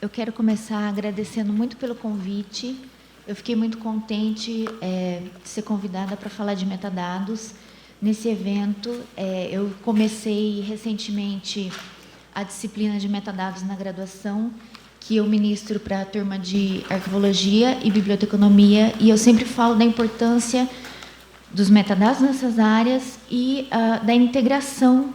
Eu quero começar agradecendo muito pelo convite. Eu fiquei muito contente de ser convidada para falar de metadados nesse evento. Eu comecei recentemente a disciplina de metadados na graduação, que eu ministro para a turma de arquivologia e biblioteconomia, e eu sempre falo da importância dos metadados nessas áreas e da integração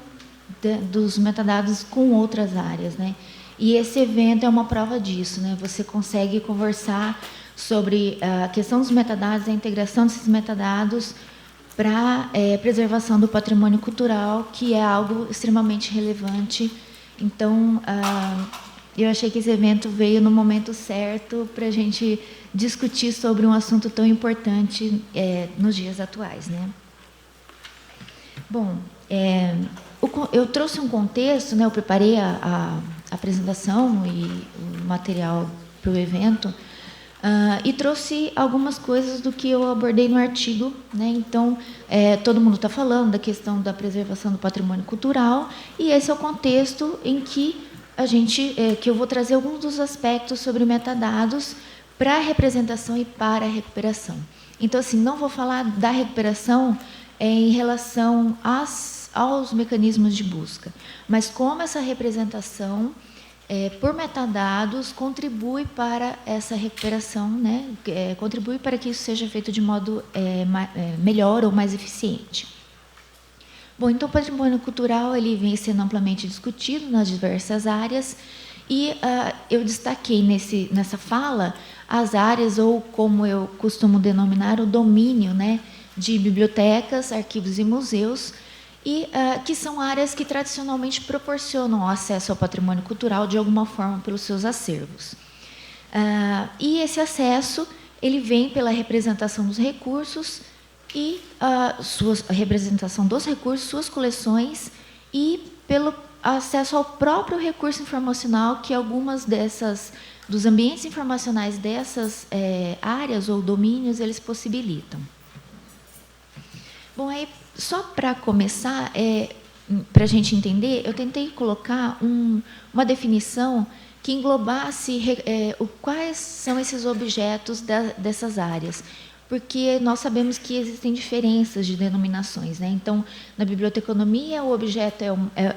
dos metadados com outras áreas, né? E esse evento é uma prova disso, né? Você consegue conversar sobre a questão dos metadados, a integração desses metadados para preservação do patrimônio cultural, que é algo extremamente relevante. Então, eu achei que esse evento veio no momento certo para a gente discutir sobre um assunto tão importante nos dias atuais, né? Bom, eu trouxe um contexto, né? Eu preparei a apresentação e o material para o evento, e trouxe algumas coisas do que eu abordei no artigo, né? Então, todo mundo está falando da questão da preservação do patrimônio cultural, e esse é o contexto em que que eu vou trazer alguns dos aspectos sobre metadados para a representação e para a recuperação. Então, assim, não vou falar da recuperação em relação aos mecanismos de busca, mas como essa representação por metadados contribui para essa recuperação, né? Contribui para que isso seja feito de modo melhor ou mais eficiente. Bom, então o patrimônio cultural ele vem sendo amplamente discutido nas diversas áreas, e eu destaquei nessa fala as áreas, ou como eu costumo denominar, o domínio, né, de bibliotecas, arquivos e museus, e que são áreas que tradicionalmente proporcionam acesso ao patrimônio cultural de alguma forma pelos seus acervos. E esse acesso ele vem pela representação dos recursos e a representação dos recursos, suas coleções, e pelo acesso ao próprio recurso informacional que algumas dos ambientes informacionais dessas áreas ou domínios eles possibilitam. Bom, aí, só para começar, para a gente entender, eu tentei colocar uma definição que englobasse quais são esses objetos dessas áreas, porque nós sabemos que existem diferenças de denominações, né? Então, na biblioteconomia, o objeto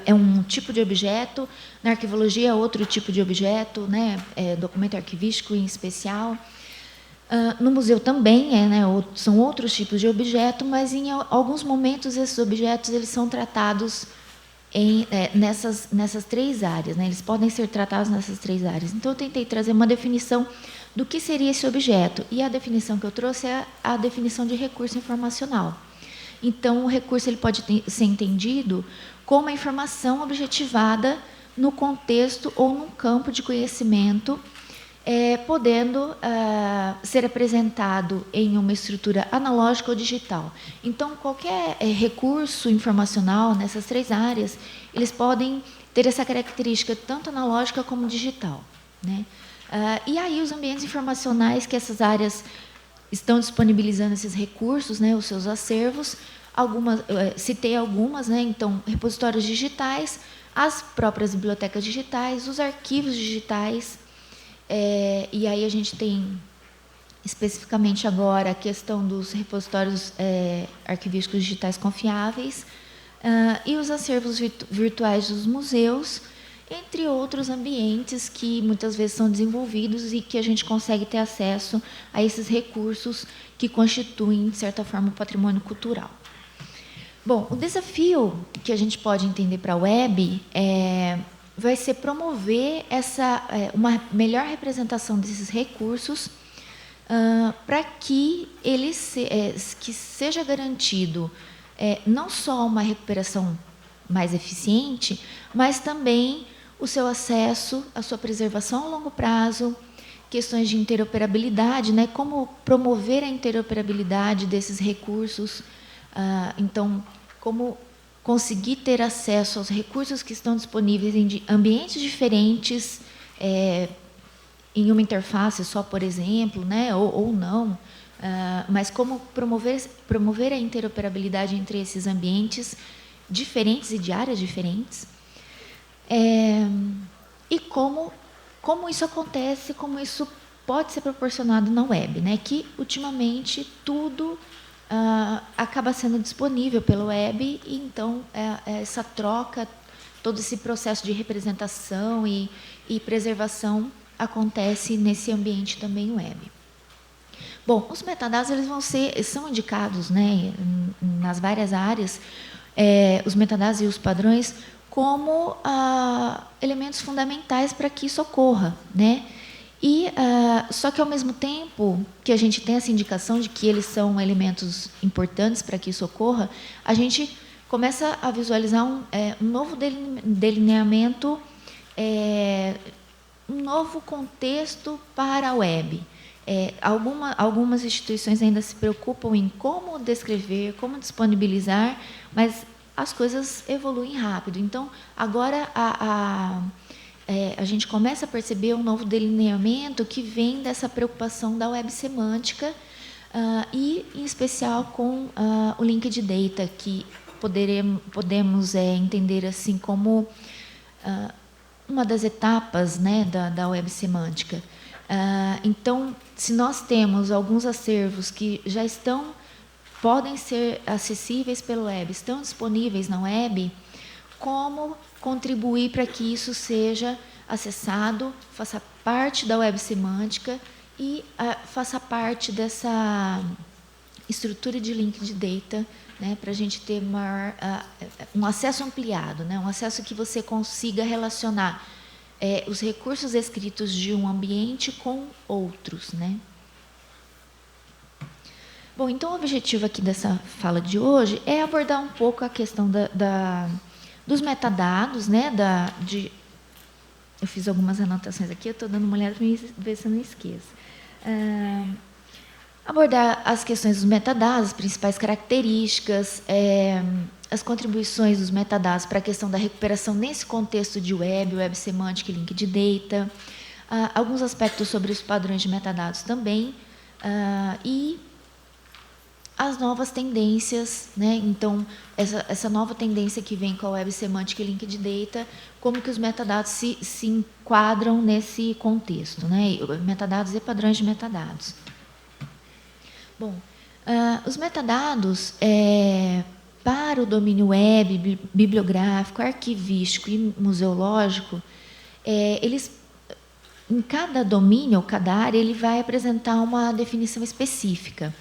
é um tipo de objeto, na arquivologia, outro tipo de objeto, né? Documento arquivístico em especial. No museu também né? São outros tipos de objeto, mas em alguns momentos esses objetos eles são tratados nessas três áreas, né? Eles podem ser tratados nessas três áreas. Então, eu tentei trazer uma definição do que seria esse objeto, e a definição que eu trouxe é a definição de recurso informacional. Então, o recurso ele pode ser entendido como a informação objetivada no contexto ou num campo de conhecimento, podendo ser apresentado em uma estrutura analógica ou digital. Então, qualquer recurso informacional nessas três áreas, eles podem ter essa característica tanto analógica como digital, né? E aí os ambientes informacionais que essas áreas estão disponibilizando esses recursos, né, os seus acervos, citei algumas, né? Então, repositórios digitais, as próprias bibliotecas digitais, os arquivos digitais, e aí a gente tem especificamente agora a questão dos repositórios arquivísticos digitais confiáveis, e os acervos virtuais dos museus, entre outros ambientes que muitas vezes são desenvolvidos e que a gente consegue ter acesso a esses recursos que constituem, de certa forma, o patrimônio cultural. Bom, o desafio que a gente pode entender para a web vai ser promover uma melhor representação desses recursos para que que seja garantido não só uma recuperação mais eficiente, mas também o seu acesso, a sua preservação a longo prazo, questões de interoperabilidade, né? Como promover a interoperabilidade desses recursos. Então, como conseguir ter acesso aos recursos que estão disponíveis em ambientes diferentes, em uma interface só, por exemplo, né? ou não, mas como promover a interoperabilidade entre esses ambientes diferentes e de áreas diferentes, e como como isso acontece, como isso pode ser proporcionado na web, né? Que ultimamente tudo acaba sendo disponível pela web, e então essa troca, todo esse processo de representação e preservação acontece nesse ambiente também web. Bom, os metadados eles são indicados, né, nas várias áreas, os metadados e os padrões como elementos fundamentais para que isso ocorra, né? Só que, ao mesmo tempo que a gente tem essa indicação de que eles são elementos importantes para que isso ocorra, a gente começa a visualizar um novo delineamento, um novo contexto para a web. Algumas instituições ainda se preocupam em como descrever, como disponibilizar, mas as coisas evoluem rápido. Então, agora a gente começa a perceber um novo delineamento que vem dessa preocupação da web semântica, e, em especial, com o linked data, que podemos entender assim como uma das etapas, né, da web semântica. Então, se nós temos alguns acervos que já podem ser acessíveis pela web, estão disponíveis na web, como contribuir para que isso seja acessado, faça parte da web semântica e faça parte dessa estrutura de linked data, né, para a gente ter um acesso ampliado, né, um acesso que você consiga relacionar os recursos escritos de um ambiente com outros, né? Bom, então o objetivo aqui dessa fala de hoje é abordar um pouco a questão dos metadados, né? Eu fiz algumas anotações aqui, eu estou dando uma olhada para ver se eu não esqueço. Abordar as questões dos metadados, as principais características, as contribuições dos metadados para a questão da recuperação nesse contexto de web semântica e linked data, alguns aspectos sobre os padrões de metadados também, e as novas tendências, né? Então, essa nova tendência que vem com a web semântica e linked data, como que os metadados se enquadram nesse contexto, né? Metadados e padrões de metadados. Bom, os metadados para o domínio web, bibliográfico, arquivístico e museológico, eles, em cada domínio ou cada área, ele vai apresentar uma definição específica.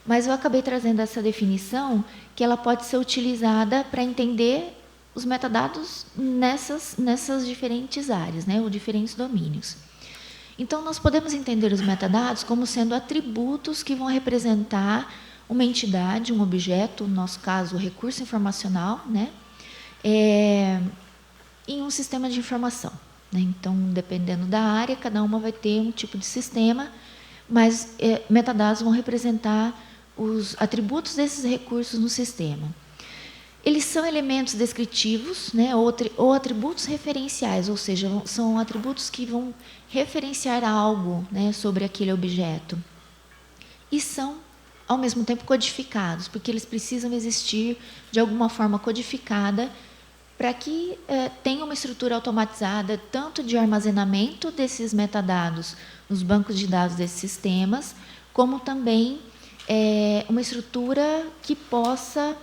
Mas eu acabei trazendo essa definição, que ela pode ser utilizada para entender os metadados nessas diferentes áreas, né, ou diferentes domínios. Então, nós podemos entender os metadados como sendo atributos que vão representar uma entidade, um objeto, no nosso caso, o recurso informacional, né, em um sistema de informação, né? Então, dependendo da área, cada uma vai ter um tipo de sistema, mas metadados vão representar os atributos desses recursos no sistema. Eles são elementos descritivos, né, ou atributos referenciais, ou seja, são atributos que vão referenciar algo, né, sobre aquele objeto. E são, ao mesmo tempo, codificados, porque eles precisam existir de alguma forma codificada para que tenha uma estrutura automatizada, tanto de armazenamento desses metadados nos bancos de dados desses sistemas, como também uma estrutura que possa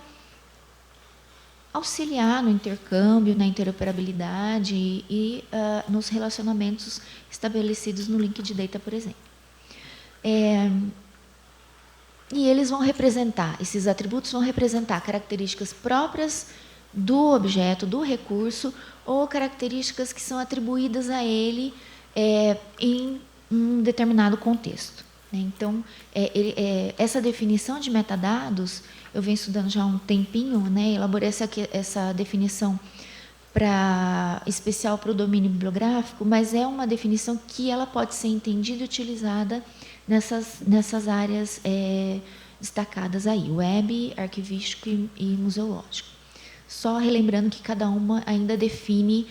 auxiliar no intercâmbio, na interoperabilidade e nos relacionamentos estabelecidos no linked data, por exemplo. E eles vão representar, esses atributos vão representar características próprias do objeto, do recurso, ou características que são atribuídas a ele em um determinado contexto. Então, essa definição de metadados, eu venho estudando já há um tempinho, né, elaborei essa definição especial para o domínio bibliográfico, mas é uma definição que ela pode ser entendida e utilizada nessas áreas destacadas aí, web, arquivístico e museológico. Só relembrando que cada uma ainda define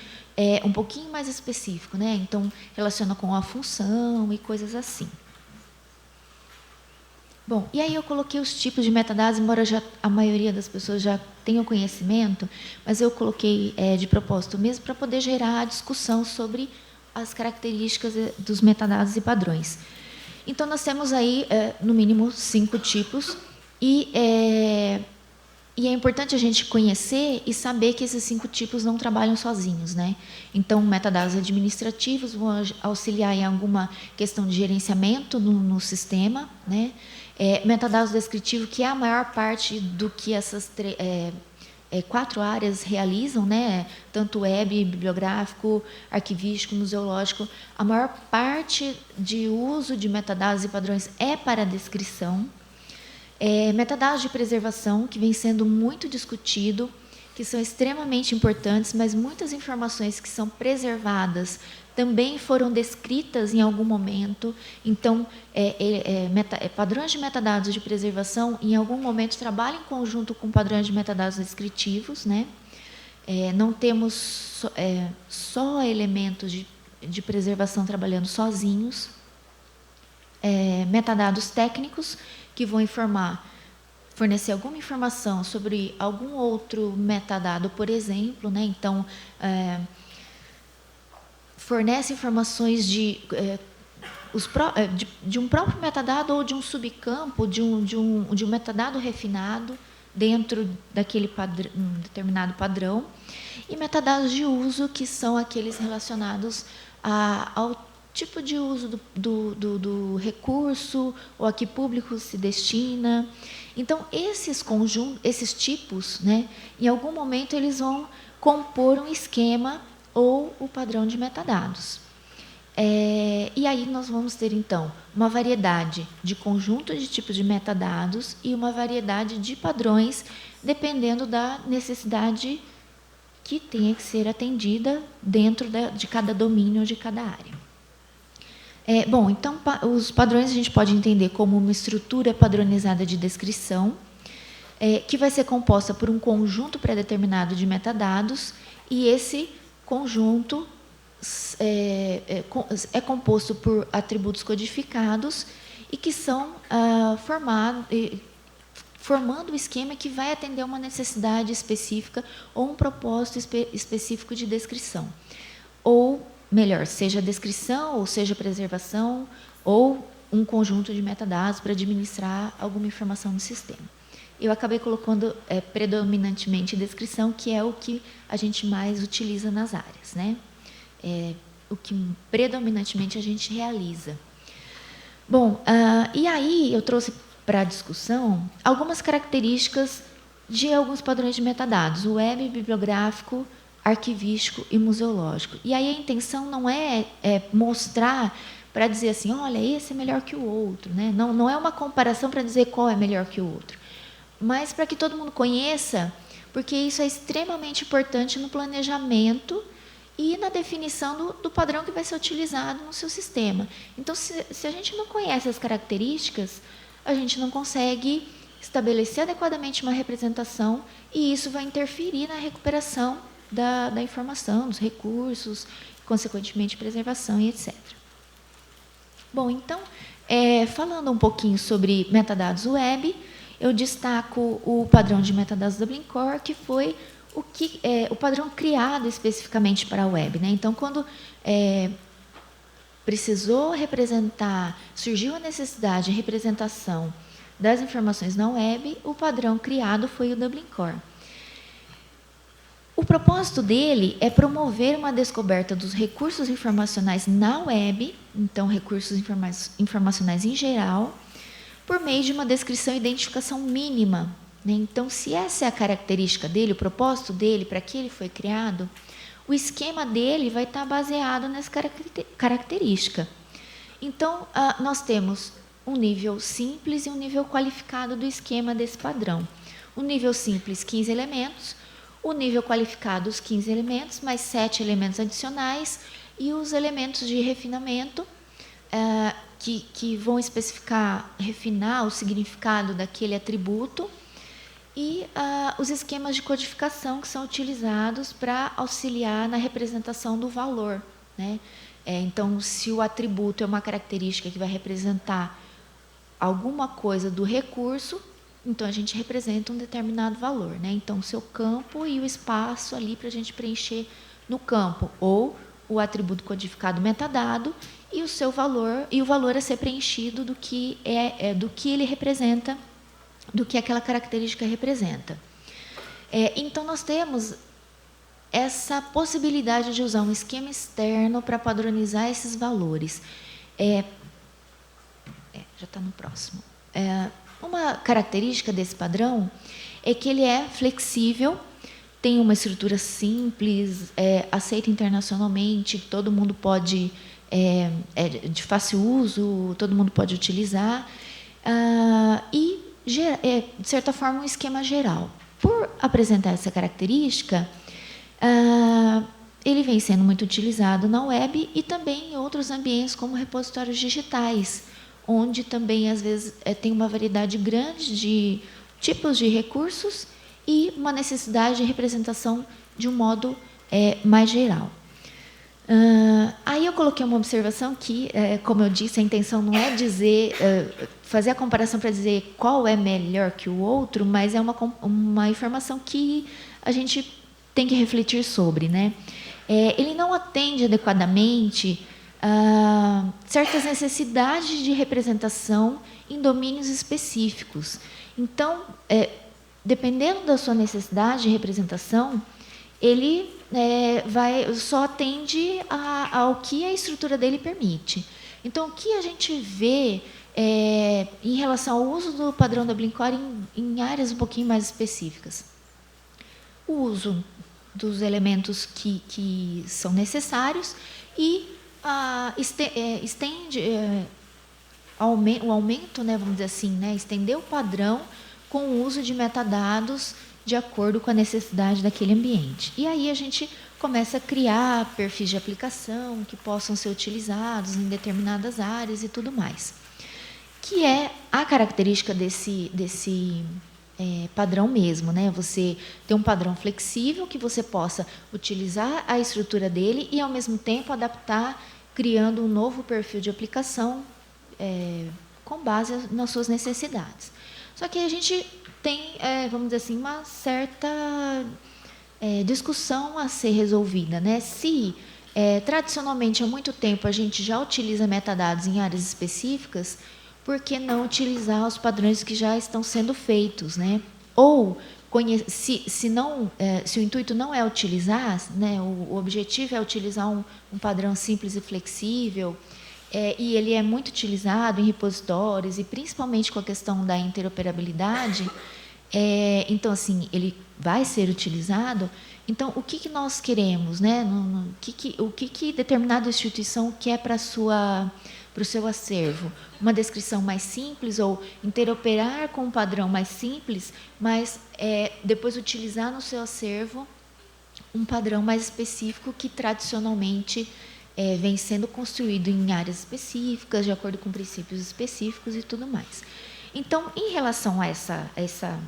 um pouquinho mais específico, né? Então, relaciona com a função e coisas assim. Bom, e aí eu coloquei os tipos de metadados, embora a maioria das pessoas já tenha conhecimento, mas eu coloquei de propósito mesmo para poder gerar a discussão sobre as características dos metadados e padrões. Então, nós temos aí, no mínimo, 5 tipos, e é importante a gente conhecer e saber que esses 5 tipos não trabalham sozinhos, né? Então, metadados administrativos vão auxiliar em alguma questão de gerenciamento no sistema, né? Metadados descritivos, que é a maior parte do que essas 4 áreas realizam, né? Tanto web, bibliográfico, arquivístico, museológico. A maior parte de uso de metadados e padrões é para a descrição. Metadados de preservação, que vem sendo muito discutido, que são extremamente importantes, mas muitas informações que são preservadas também foram descritas em algum momento. Então, padrões de metadados de preservação, em algum momento, trabalham em conjunto com padrões de metadados descritivos, né? Não temos só elementos de preservação trabalhando sozinhos. Metadados técnicos, que vão fornecer alguma informação sobre algum outro metadado, por exemplo, né? Então, fornece informações de um próprio metadado ou de um subcampo, de um metadado refinado dentro daquele determinado padrão. E metadados de uso, que são aqueles relacionados ao tipo de uso do recurso, ou a que público se destina. Então, esses tipos, né, em algum momento, eles vão compor um esquema ou o padrão de metadados. E aí nós vamos ter, então, uma variedade de conjunto de tipos de metadados e uma variedade de padrões, dependendo da necessidade que tenha que ser atendida dentro de cada domínio, de cada área. Bom, então, os padrões a gente pode entender como uma estrutura padronizada de descrição, que vai ser composta por um conjunto pré-determinado de metadados, e esse conjunto é composto por atributos codificados e que são formando o esquema que vai atender uma necessidade específica ou um propósito específico de descrição. Ou, melhor, seja descrição, ou seja preservação, ou um conjunto de metadados para administrar alguma informação no sistema. Eu acabei colocando predominantemente descrição, que é o que a gente mais utiliza nas áreas, né? O que predominantemente a gente realiza. Bom, e aí eu trouxe para a discussão algumas características de alguns padrões de metadados, o web, bibliográfico, arquivístico e museológico. E aí a intenção não é mostrar para dizer assim, olha, esse é melhor que o outro, né? Não é uma comparação para dizer qual é melhor que o outro, mas para que todo mundo conheça, porque isso é extremamente importante no planejamento e na definição do padrão que vai ser utilizado no seu sistema. Então, se a gente não conhece as características, a gente não consegue estabelecer adequadamente uma representação, e isso vai interferir na recuperação da informação, dos recursos, consequentemente, preservação e etc. Bom, então, falando um pouquinho sobre metadados web, eu destaco o padrão de metadados Dublin Core, que foi o padrão criado especificamente para a web, né? Então, quando precisou representar, surgiu a necessidade de representação das informações na web, o padrão criado foi o Dublin Core. O propósito dele é promover uma descoberta dos recursos informacionais na web, então recursos informacionais em geral, por meio de uma descrição e identificação mínima, né? Então, se essa é a característica dele, o propósito dele, para que ele foi criado, o esquema dele vai estar baseado nessa característica. Então, nós temos um nível simples e um nível qualificado do esquema desse padrão. O nível simples, 15 elementos, o nível qualificado, os 15 elementos, mais 7 elementos adicionais, e os elementos de refinamento, que vão refinar o significado daquele atributo, e os esquemas de codificação que são utilizados para auxiliar na representação do valor, né? Então, se o atributo é uma característica que vai representar alguma coisa do recurso, então a gente representa um determinado valor, né? Então, o seu campo e o espaço ali para a gente preencher no campo, ou o atributo codificado metadado e o seu valor, e o valor a ser preenchido do que do que ele representa, do que aquela característica representa. Então, nós temos essa possibilidade de usar um esquema externo para padronizar esses valores. Já está no próximo. Uma característica desse padrão é que ele é flexível, tem uma estrutura simples, aceita internacionalmente, todo mundo pode, de fácil uso, todo mundo pode utilizar, e, de certa forma, um esquema geral. Por apresentar essa característica, ele vem sendo muito utilizado na web e também em outros ambientes, como repositórios digitais, onde também, às vezes, tem uma variedade grande de tipos de recursos e uma necessidade de representação de um modo mais geral. Aí eu coloquei uma observação que, como eu disse, a intenção não é dizer, fazer a comparação para dizer qual é melhor que o outro, mas é uma informação que a gente tem que refletir sobre, né? Ele não atende adequadamente a certas necessidades de representação em domínios específicos. Então, dependendo da sua necessidade de representação, ele só atende ao que a estrutura dele permite. Então, o que a gente vê em relação ao uso do padrão da Blinkcore em áreas um pouquinho mais específicas? O uso dos elementos que são necessários e estende o aumento, né, vamos dizer assim, né, estender o padrão com o uso de metadados de acordo com a necessidade daquele ambiente. E aí a gente começa a criar perfis de aplicação que possam ser utilizados em determinadas áreas e tudo mais. Que é a característica desse padrão mesmo, né? Você ter um padrão flexível que você possa utilizar a estrutura dele e, ao mesmo tempo, adaptar, criando um novo perfil de aplicação com base nas suas necessidades. Só que a gente tem, vamos dizer assim, uma certa discussão a ser resolvida, né? Se tradicionalmente há muito tempo a gente já utiliza metadados em áreas específicas, por que não utilizar os padrões que já estão sendo feitos, né? Ou se o intuito não é utilizar, né, o objetivo é utilizar um padrão simples e flexível, e ele é muito utilizado em repositórios, e principalmente com a questão da interoperabilidade, então, assim, ele vai ser utilizado. Então, o que nós queremos, né? O que determinada instituição quer para o seu acervo? Uma descrição mais simples, ou interoperar com um padrão mais simples, mas depois utilizar no seu acervo um padrão mais específico que tradicionalmente vem sendo construído em áreas específicas, de acordo com princípios específicos e tudo mais. Então, em relação a essa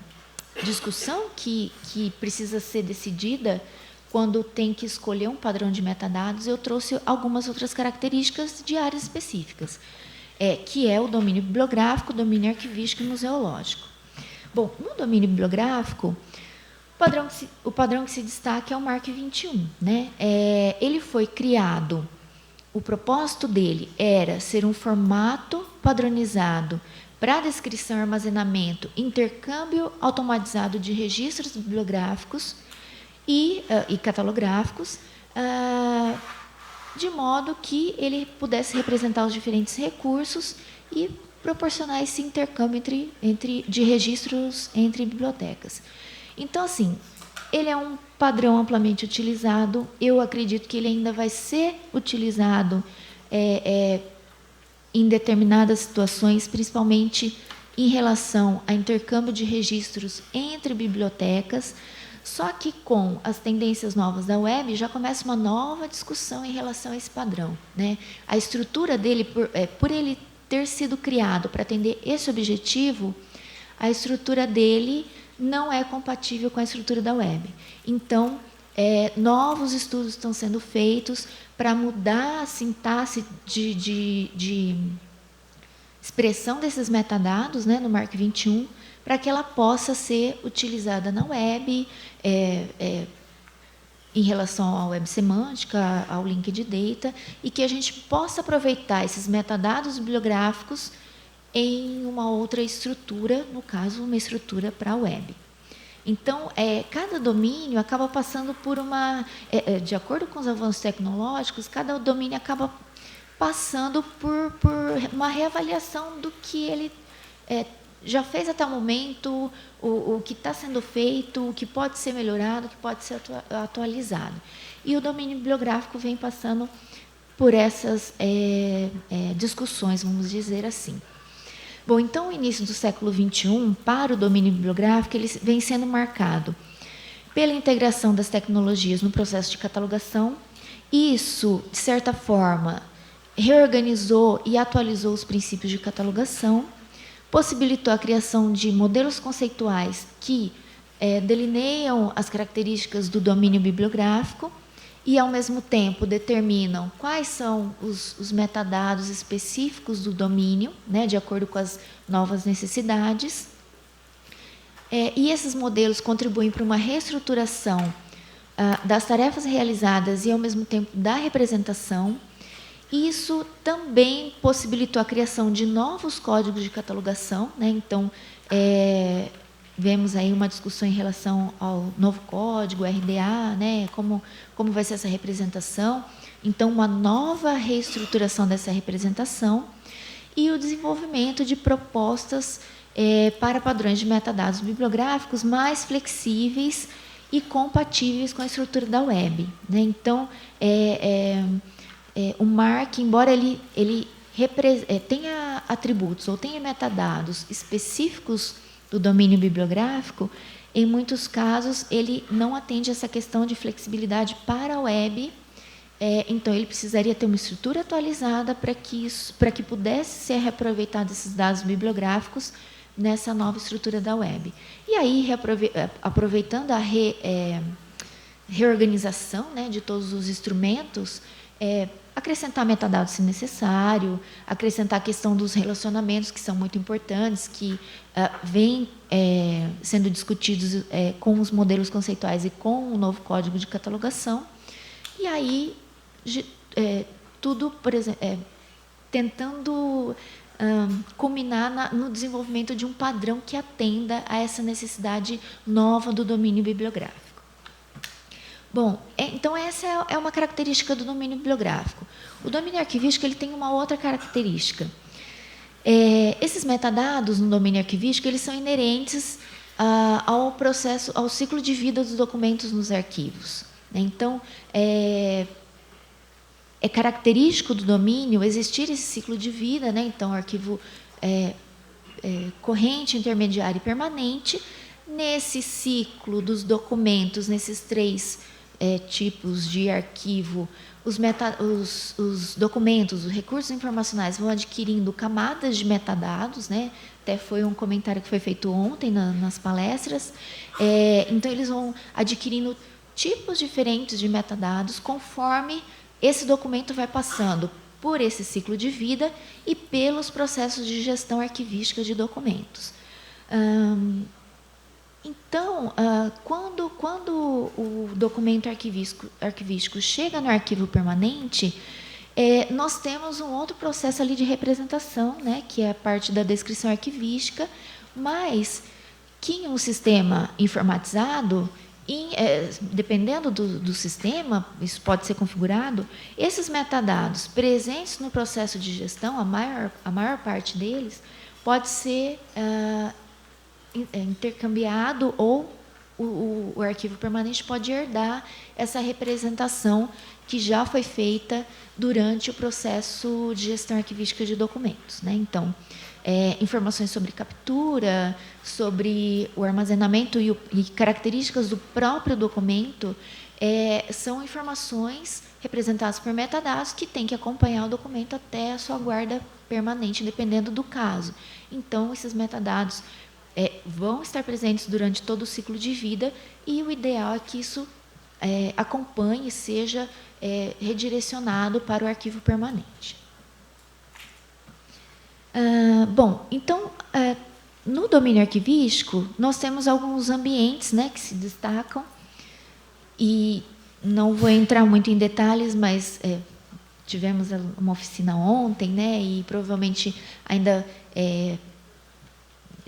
discussão que precisa ser decidida quando tem que escolher um padrão de metadados, eu trouxe algumas outras características de áreas específicas, que é o domínio bibliográfico, o domínio arquivístico e museológico. Bom, no domínio bibliográfico, o padrão que se destaca é o MARC 21. Né? Ele foi criado, o propósito dele era ser um formato padronizado para descrição, armazenamento, intercâmbio automatizado de registros bibliográficos e catalográficos, de modo que ele pudesse representar os diferentes recursos e proporcionar esse intercâmbio de registros entre bibliotecas. Então, assim, ele é um padrão amplamente utilizado. Eu acredito que ele ainda vai ser utilizado em determinadas situações, principalmente em relação a intercâmbio de registros entre bibliotecas. Só que com as tendências novas da web já começa uma nova discussão em relação a esse padrão, né? A estrutura dele, por ele ter sido criado para atender esse objetivo, a estrutura dele não é compatível com a estrutura da web. Então, novos estudos estão sendo feitos para mudar a sintaxe de expressão desses metadados, né, no MARC 21, para que ela possa ser utilizada na web, em relação à web semântica, ao linked data, e que a gente possa aproveitar esses metadados bibliográficos em uma outra estrutura, no caso, uma estrutura para a web. Então, cada domínio acaba passando por de acordo com os avanços tecnológicos, cada domínio acaba passando por uma reavaliação do que ele já fez até o momento, o que está sendo feito, o que pode ser melhorado, o que pode ser atualizado. E o domínio bibliográfico vem passando por essas discussões, vamos dizer assim. Bom, então, o início do século XXI, para o domínio bibliográfico, ele vem sendo marcado pela integração das tecnologias no processo de catalogação. Isso, de certa forma, reorganizou e atualizou os princípios de catalogação, possibilitou a criação de modelos conceituais que delineiam as características do domínio bibliográfico e, ao mesmo tempo, determinam quais são os metadados específicos do domínio, né, de acordo com as novas necessidades. E esses modelos contribuem para uma reestruturação das tarefas realizadas e, ao mesmo tempo, da representação. Isso também possibilitou a criação de novos códigos de catalogação, né? Então, vemos aí uma discussão em relação ao novo código, RDA, né? Como vai ser essa representação. Então, uma nova reestruturação dessa representação e o desenvolvimento de propostas para padrões de metadados bibliográficos mais flexíveis e compatíveis com a estrutura da web, né? Então, o MARC, embora ele tenha atributos ou tenha metadados específicos do domínio bibliográfico, em muitos casos ele não atende essa questão de flexibilidade para a web. Então, ele precisaria ter uma estrutura atualizada para que pudesse ser reaproveitado esses dados bibliográficos nessa nova estrutura da web. E aí, aproveitando a reorganização, né, de todos os instrumentos, acrescentar metadados se necessário, acrescentar a questão dos relacionamentos, que são muito importantes, que vêm sendo discutidos com os modelos conceituais e com o novo código de catalogação. E aí, tudo, por exemplo, tentando culminar no desenvolvimento de um padrão que atenda a essa necessidade nova do domínio bibliográfico. Bom, então essa é uma característica do domínio bibliográfico. O domínio arquivístico ele tem uma outra característica. Esses metadados no domínio arquivístico eles são inerentes ao processo, ao ciclo de vida dos documentos nos arquivos, né? Então, é característico do domínio existir esse ciclo de vida, né? Então, arquivo corrente, intermediário e permanente. Nesse ciclo dos documentos, nesses três tipos de arquivo, os documentos, os recursos informacionais vão adquirindo camadas de metadados, né? Até foi um comentário que foi feito ontem nas palestras. Então, eles vão adquirindo tipos diferentes de metadados conforme esse documento vai passando por esse ciclo de vida e pelos processos de gestão arquivística de documentos. Então, quando o documento arquivístico chega no arquivo permanente, nós temos um outro processo ali de representação, né, que é a parte da descrição arquivística, mas que em um sistema informatizado, dependendo do sistema, isso pode ser configurado, esses metadados presentes no processo de gestão, a maior parte deles, pode ser intercambiado ou o arquivo permanente pode herdar essa representação que já foi feita durante o processo de gestão arquivística de documentos, né? Então, informações sobre captura, sobre o armazenamento e características do próprio documento são informações representadas por metadados que têm que acompanhar o documento até a sua guarda permanente, dependendo do caso. Então, esses metadados vão estar presentes durante todo o ciclo de vida e o ideal é que isso acompanhe e seja redirecionado para o arquivo permanente. Bom, então, no domínio arquivístico, nós temos alguns ambientes, né, que se destacam e não vou entrar muito em detalhes, mas tivemos uma oficina ontem, né? E provavelmente ainda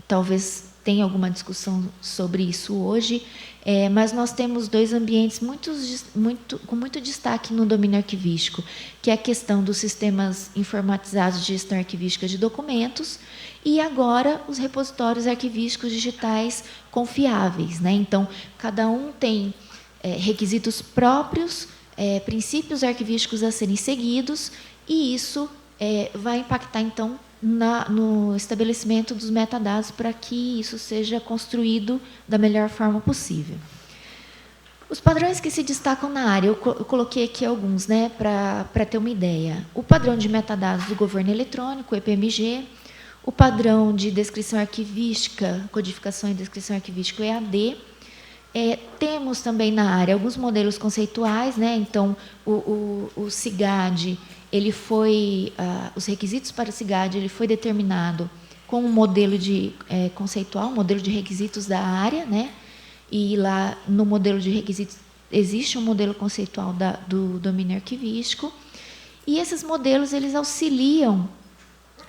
talvez tenha alguma discussão sobre isso hoje, mas nós temos 2 ambientes com muito destaque no domínio arquivístico, que é a questão dos sistemas informatizados de gestão arquivística de documentos e agora os repositórios arquivísticos digitais confiáveis, né? Então, cada um tem requisitos próprios, princípios arquivísticos a serem seguidos, e isso vai impactar, então, no estabelecimento dos metadados para que isso seja construído da melhor forma possível. Os padrões que se destacam na área, eu coloquei aqui alguns, né, para ter uma ideia. O padrão de metadados do governo eletrônico, o EPMG, o padrão de descrição arquivística, codificação e descrição arquivística, o EAD. Temos também na área alguns modelos conceituais, né? Então, o CIGAD, ele foi, os requisitos para o CIGAD, ele foi determinado com um modelo conceitual, um modelo de requisitos da área, né? E lá no modelo de requisitos existe um modelo conceitual do domínio arquivístico, e esses modelos eles auxiliam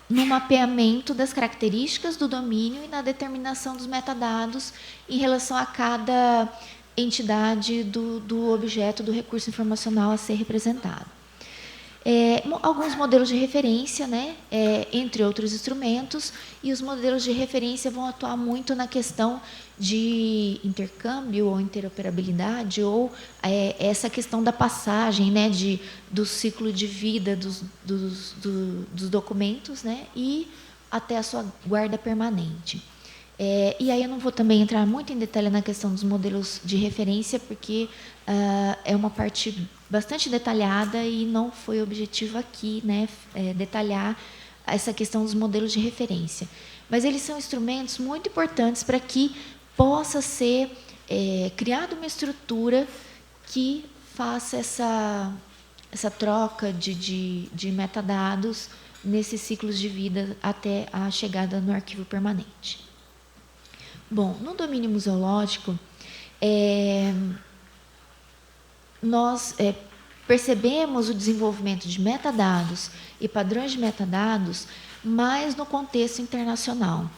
no mapeamento das características do domínio e na determinação dos metadados em relação a cada entidade do objeto do recurso informacional a ser representado. Alguns modelos de referência, né, entre outros instrumentos, e os modelos de referência vão atuar muito na questão de intercâmbio ou interoperabilidade, ou essa questão da passagem, né, do ciclo de vida dos documentos, né, e até a sua guarda permanente. E aí eu não vou também entrar muito em detalhe na questão dos modelos de referência, porque é uma parte bastante detalhada e não foi objetivo aqui, né, detalhar essa questão dos modelos de referência. Mas eles são instrumentos muito importantes para que possa ser criada uma estrutura que faça essa troca de metadados nesses ciclos de vida até a chegada no arquivo permanente. Bom, no domínio museológico, nós percebemos o desenvolvimento de metadados e padrões de metadados mais no contexto internacional.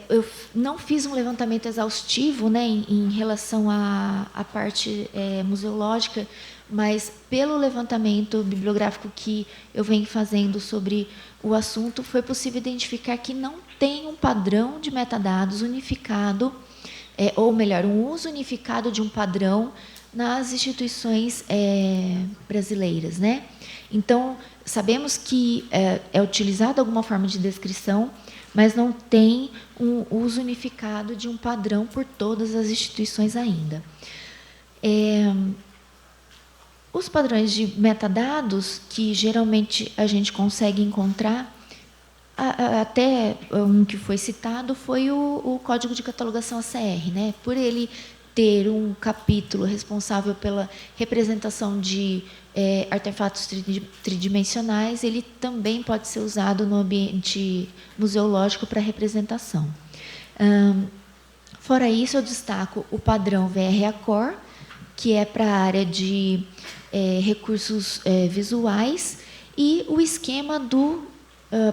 Eu não fiz um levantamento exaustivo, né, em relação à parte museológica, mas pelo levantamento bibliográfico que eu venho fazendo sobre o assunto, foi possível identificar que não tem um padrão de metadados unificado, ou melhor, um uso unificado de um padrão nas instituições brasileiras, né? Então, sabemos que é utilizada alguma forma de descrição, mas não tem um uso unificado de um padrão por todas as instituições ainda. Os padrões de metadados, que geralmente a gente consegue encontrar, até um que foi citado, foi o Código de Catalogação ACR, né? Por ele ter um capítulo responsável pela representação de artefatos tridimensionais, ele também pode ser usado no ambiente museológico para representação. Fora isso, eu destaco o padrão VRA-COR, que é para a área de recursos visuais, e o esquema do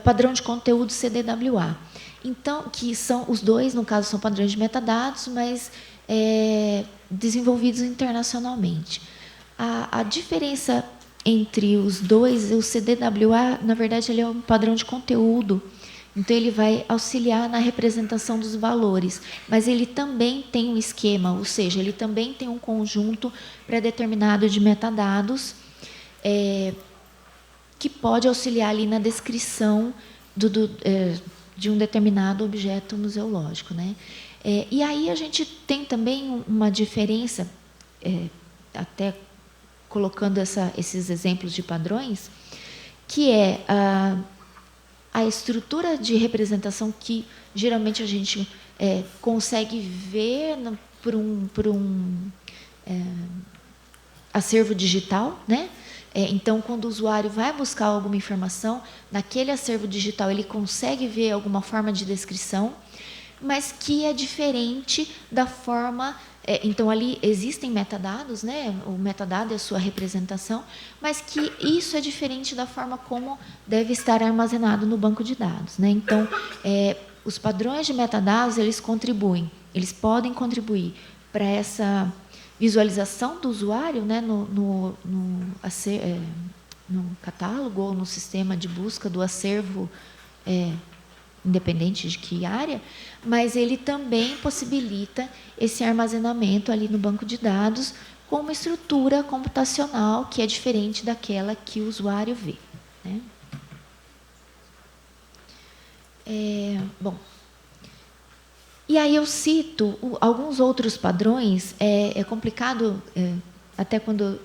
padrão de conteúdo CDWA. Então, que são os dois, no caso, são padrões de metadados, mas desenvolvidos internacionalmente. A diferença entre os dois, o CDWA, na verdade, ele é um padrão de conteúdo, então ele vai auxiliar na representação dos valores, mas ele também tem um esquema, ou seja, ele também tem um conjunto pré-determinado de metadados que pode auxiliar ali na descrição de um determinado objeto museológico, né? E aí a gente tem também uma diferença, até colocando esses exemplos de padrões, que é a estrutura de representação que geralmente a gente consegue ver por um acervo digital, né? Então, quando o usuário vai buscar alguma informação, naquele acervo digital ele consegue ver alguma forma de descrição, mas que é diferente da forma Então, ali existem metadados, né? O metadado é a sua representação, mas que isso é diferente da forma como deve estar armazenado no banco de dados, né? Então, os padrões de metadados, eles podem contribuir para essa visualização do usuário, né? no catálogo ou no sistema de busca do acervo, independente de que área, mas ele também possibilita esse armazenamento ali no banco de dados com uma estrutura computacional que é diferente daquela que o usuário vê, né? Bom, e aí eu cito alguns outros padrões. É complicado, até quando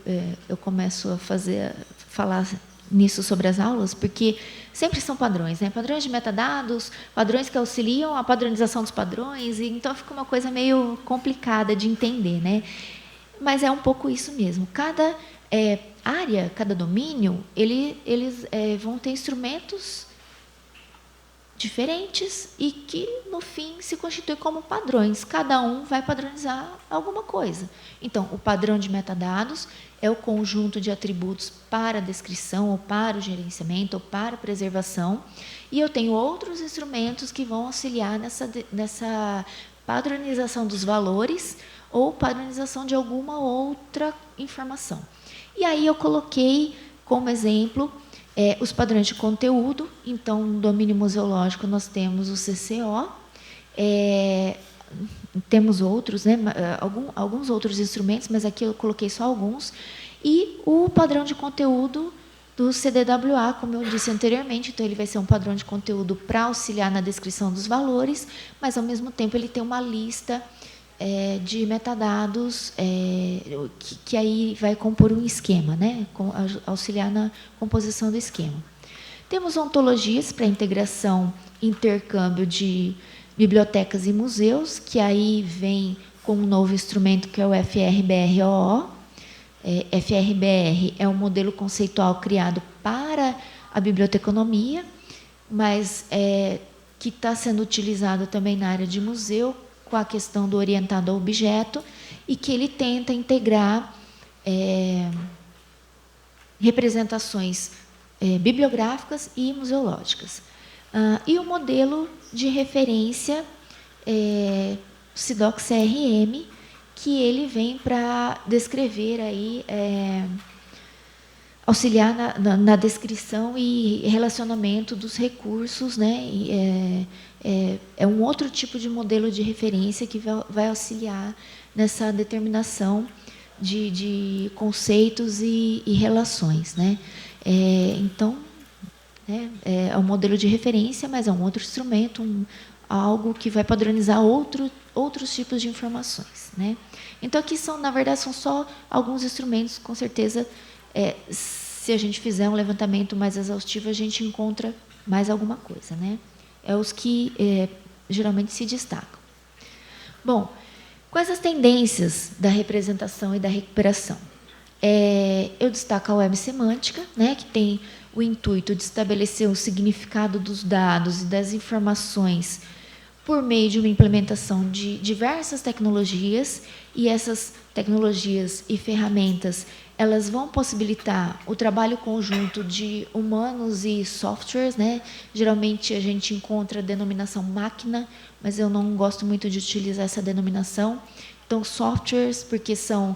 eu começo a falar nisso sobre as aulas, porque sempre são padrões, né? Padrões de metadados, padrões que auxiliam a padronização dos padrões, e então fica uma coisa meio complicada de entender, né? Mas é um pouco isso mesmo. Cada área, cada domínio, eles vão ter instrumentos diferentes e que, no fim, se constituem como padrões. Cada um vai padronizar alguma coisa. Então, o padrão de metadados é o conjunto de atributos para a descrição, ou para o gerenciamento, ou para a preservação. E eu tenho outros instrumentos que vão auxiliar nessa padronização dos valores ou padronização de alguma outra informação. E aí eu coloquei como exemplo os padrões de conteúdo. Então, no domínio museológico, nós temos o CCO, temos outros, né, alguns outros instrumentos, mas aqui eu coloquei só alguns, e o padrão de conteúdo do CDWA, como eu disse anteriormente. Então, ele vai ser um padrão de conteúdo para auxiliar na descrição dos valores, mas, ao mesmo tempo, ele tem uma lista de metadados que aí vai compor um esquema, né? Auxiliar na composição do esquema. Temos ontologias para integração e intercâmbio de bibliotecas e museus, que aí vem com um novo instrumento que é o FRBR-OO. FRBR é um modelo conceitual criado para a biblioteconomia, mas que está sendo utilizado também na área de museu, com a questão do orientado ao objeto, e que ele tenta integrar representações bibliográficas e museológicas. E o modelo de referência SIDOC-CRM, que ele vem para descrever aí, auxiliar na descrição e relacionamento dos recursos, né? É um outro tipo de modelo de referência que vai auxiliar nessa determinação de conceitos e relações, né? Então, é um modelo de referência, mas é um outro instrumento, algo que vai padronizar outros tipos de informações, né? Então, aqui na verdade, são só alguns instrumentos. Com certeza, se a gente fizer um levantamento mais exaustivo, a gente encontra mais alguma coisa, né? Os que geralmente se destacam. Bom, quais as tendências da representação e da recuperação? Eu destaco a web semântica, né, que tem o intuito de estabelecer o significado dos dados e das informações por meio de uma implementação de diversas tecnologias, e essas tecnologias e ferramentas, elas vão possibilitar o trabalho conjunto de humanos e softwares, né? Geralmente a gente encontra a denominação máquina, mas eu não gosto muito de utilizar essa denominação. Então, softwares, porque são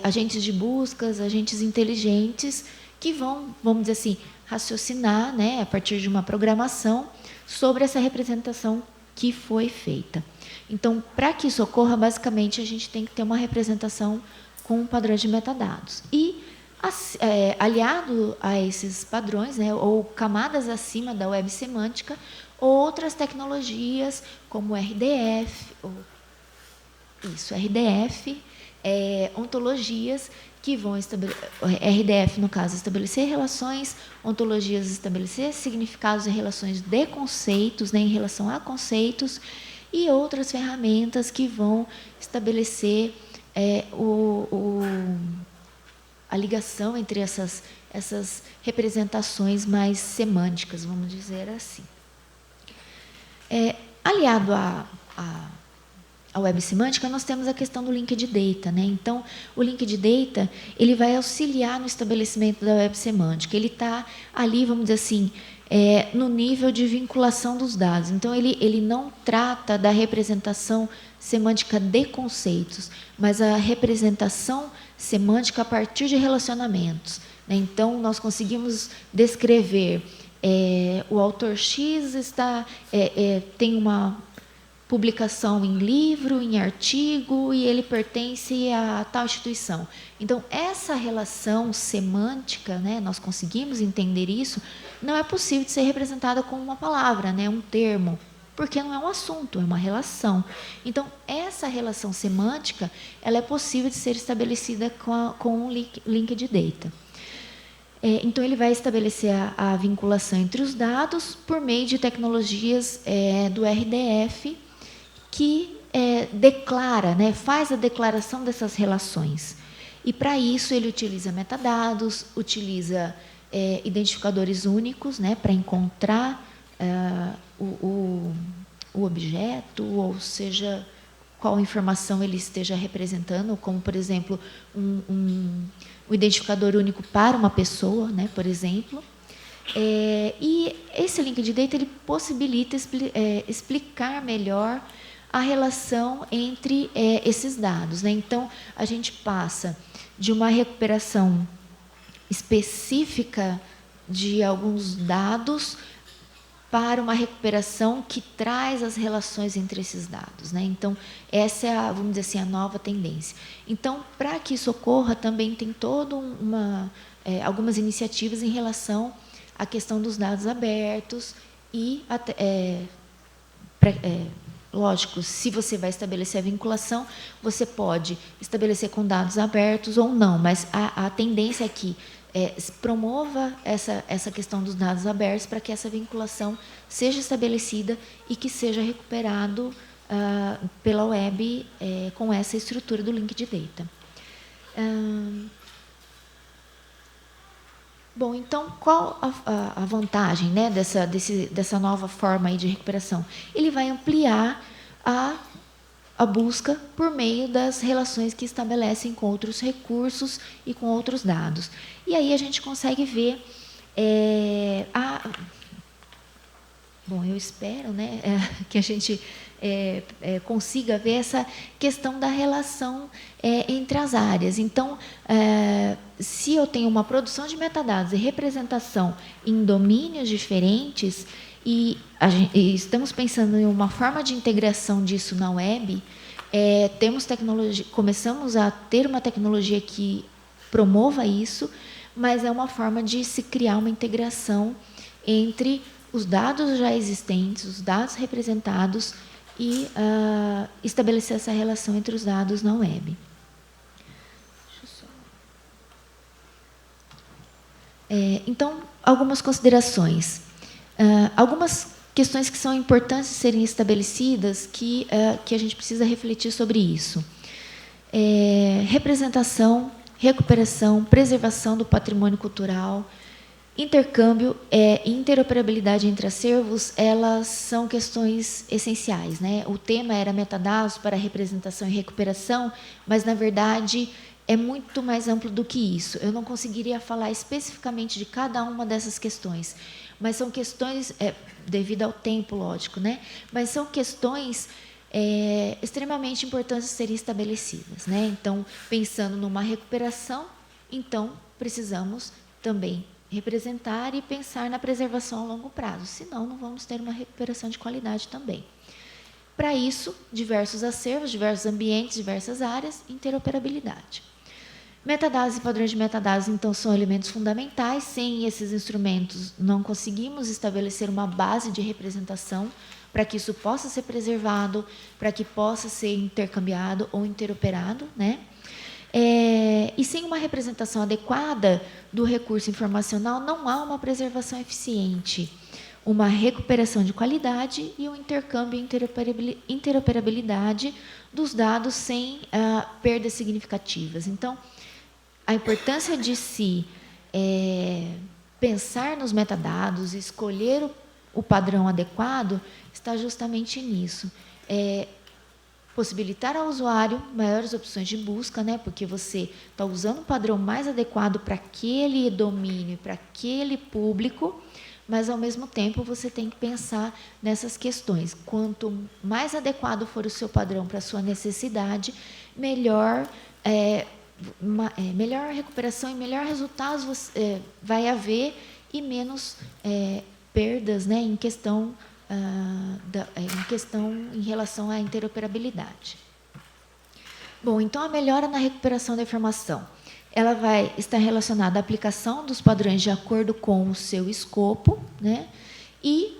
agentes de buscas, agentes inteligentes, que vão, vamos dizer assim, raciocinar, né, a partir de uma programação sobre essa representação que foi feita. Então, para que isso ocorra, basicamente, a gente tem que ter uma representação com padrões de metadados. E, aliado a esses padrões, né, ou camadas acima da web semântica, outras tecnologias, como RDF, ontologias que vão estabelecer, RDF, no caso, estabelecer relações, ontologias, estabelecer significados e relações de conceitos, né, em relação a conceitos, e outras ferramentas que vão estabelecer a ligação entre essas representações mais semânticas, vamos dizer assim. Aliado a a web semântica, nós temos a questão do linked data, né? Então, o linked data, ele vai auxiliar no estabelecimento da web semântica. Ele está ali, vamos dizer assim, no nível de vinculação dos dados. Então, ele não trata da representação semântica de conceitos, mas a representação semântica a partir de relacionamentos, né? Então, nós conseguimos descrever o autor X tem uma publicação em livro, em artigo, e ele pertence a tal instituição. Então, essa relação semântica, né, nós conseguimos entender isso, não é possível de ser representada com uma palavra, né, um termo, porque não é um assunto, é uma relação. Então, essa relação semântica, ela é possível de ser estabelecida com um linked data. Então, ele vai estabelecer a vinculação entre os dados por meio de tecnologias do RDF, que declara, né, faz a declaração dessas relações. E, para isso, ele utiliza metadados, utiliza identificadores únicos, né, para encontrar o objeto, ou seja, qual informação ele esteja representando, como, por exemplo, um identificador único para uma pessoa, né, por exemplo. E esse linked data ele possibilita explicar melhor a relação entre esses dados, né? Então, a gente passa de uma recuperação específica de alguns dados para uma recuperação que traz as relações entre esses dados, né? Então, essa é vamos dizer assim, a nova tendência. Então, para que isso ocorra, também tem algumas iniciativas em relação à questão dos dados abertos e lógico, se você vai estabelecer a vinculação, você pode estabelecer com dados abertos ou não, mas a tendência é que promova essa questão dos dados abertos para que essa vinculação seja estabelecida e que seja recuperado pela web com essa estrutura do linked data. Bom, então, qual a vantagem, né, dessa nova forma aí de recuperação? Ele vai ampliar a busca por meio das relações que estabelecem com outros recursos e com outros dados. E aí a gente consegue ver bom, eu espero, né, que a gente consiga ver essa questão da relação entre as áreas. Então, se eu tenho uma produção de metadados e representação em domínios diferentes, e estamos pensando em uma forma de integração disso na web, começamos a ter uma tecnologia que promova isso, mas é uma forma de se criar uma integração entre os dados já existentes, os dados representados e estabelecer essa relação entre os dados na web. Então, algumas considerações. Algumas questões que são importantes serem estabelecidas, que a gente precisa refletir sobre isso. Representação, recuperação, preservação do patrimônio cultural, intercâmbio e interoperabilidade entre acervos, elas são questões essenciais, né? O tema era metadados para representação e recuperação, mas, na verdade, é muito mais amplo do que isso. Eu não conseguiria falar especificamente de cada uma dessas questões, mas são questões, devido ao tempo, lógico, né? Mas são questões extremamente importantes de serem estabelecidas, né? Então, pensando numa recuperação, então, precisamos também representar e pensar na preservação a longo prazo, senão não vamos ter uma recuperação de qualidade também. Para isso, diversos acervos, diversos ambientes, diversas áreas, interoperabilidade. Metadados e padrões de metadados, então, são elementos fundamentais. Sem esses instrumentos, não conseguimos estabelecer uma base de representação para que isso possa ser preservado, para que possa ser intercambiado ou interoperado, né? E sem uma representação adequada do recurso informacional, não há uma preservação eficiente, uma recuperação de qualidade e um intercâmbio e interoperabilidade dos dados sem perdas significativas. Então, a importância de se pensar nos metadados, escolher o padrão adequado, está justamente nisso. possibilitar ao usuário maiores opções de busca, né? Porque você está usando um padrão mais adequado para aquele domínio, para aquele público, mas, ao mesmo tempo, você tem que pensar nessas questões. Quanto mais adequado for o seu padrão para a sua necessidade, melhor melhor recuperação e melhor resultados vai haver e menos perdas, né, em questão em relação à interoperabilidade. Bom, então a melhora na recuperação da informação, ela vai estar relacionada à aplicação dos padrões de acordo com o seu escopo, né, e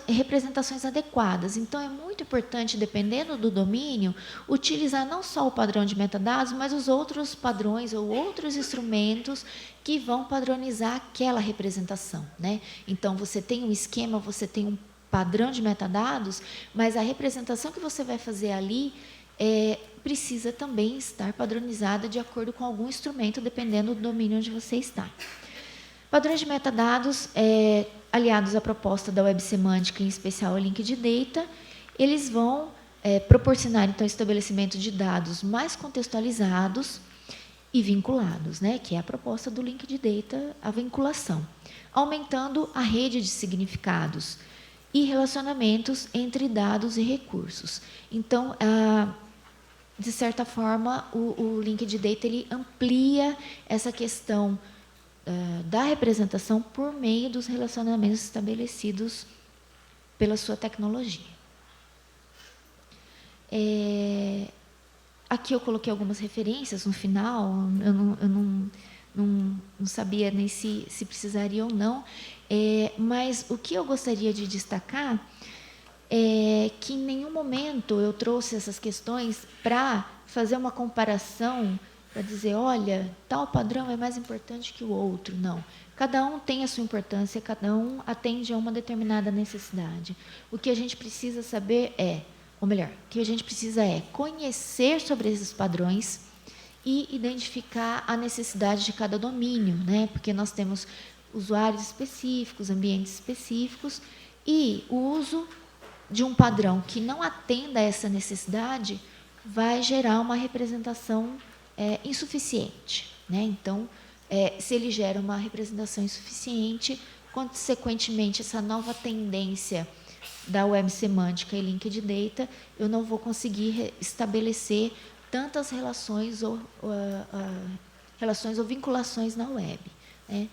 representações adequadas. Então, é muito importante, dependendo do domínio, utilizar não só o padrão de metadados, mas os outros padrões ou outros instrumentos que vão padronizar aquela representação, né? Então, você tem um esquema, você tem um padrão de metadados, mas a representação que você vai fazer ali precisa também estar padronizada de acordo com algum instrumento, dependendo do domínio onde você está. Padrões de metadados, aliados à proposta da Web Semântica, em especial o Linked Data, eles vão proporcionar, então, o estabelecimento de dados mais contextualizados e vinculados, né, que é a proposta do Linked Data, a vinculação, aumentando a rede de significados e relacionamentos entre dados e recursos. Então, de certa forma, o Linked Data ele amplia essa questão da representação por meio dos relacionamentos estabelecidos pela sua tecnologia. Aqui eu coloquei algumas referências no final, eu não sabia nem se precisaria ou não, mas o que eu gostaria de destacar é que em nenhum momento eu trouxe essas questões para fazer uma comparação, para dizer, olha, tal padrão é mais importante que o outro. Não. Cada um tem a sua importância, cada um atende a uma determinada necessidade. O que a gente precisa saber ou melhor, o que a gente precisa conhecer sobre esses padrões e identificar a necessidade de cada domínio, né? Porque nós temos usuários específicos, ambientes específicos, e o uso de um padrão que não atenda a essa necessidade vai gerar uma representação insuficiente, né? Então, se ele gera uma representação insuficiente, consequentemente, essa nova tendência da Web Semântica e Linked Data, eu não vou conseguir estabelecer tantas relações ou vinculações na web, né?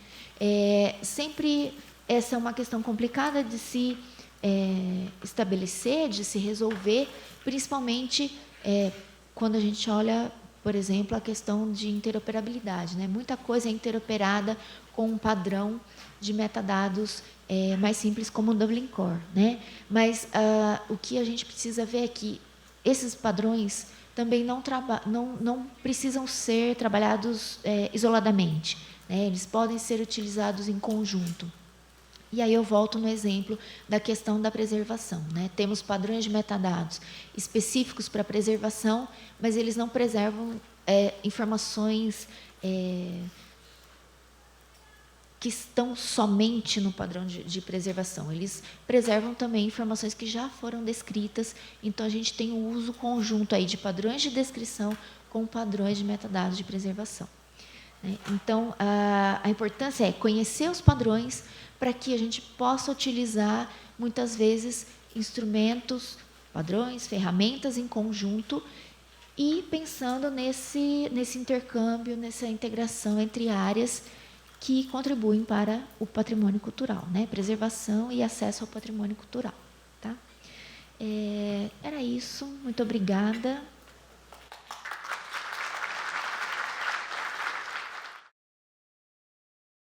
Sempre essa é uma questão complicada de se estabelecer, de se resolver, principalmente quando a gente olha, por exemplo, a questão de interoperabilidade, né? Muita coisa é interoperada com um padrão de metadados mais simples, como o Dublin Core, né? Mas o que a gente precisa ver é que esses padrões também não precisam ser trabalhados isoladamente, né? Eles podem ser utilizados em conjunto. E aí eu volto no exemplo da questão da preservação, né? Temos padrões de metadados específicos para preservação, mas eles não preservam informações que estão somente no padrão de preservação. Eles preservam também informações que já foram descritas, então a gente tem um uso conjunto aí de padrões de descrição com padrões de metadados de preservação, né? Então, a importância é conhecer os padrões para que a gente possa utilizar, muitas vezes, instrumentos, padrões, ferramentas em conjunto e pensando nesse intercâmbio, nessa integração entre áreas que contribuem para o patrimônio cultural, né? Preservação e acesso ao patrimônio cultural. Tá? Era isso, muito obrigada.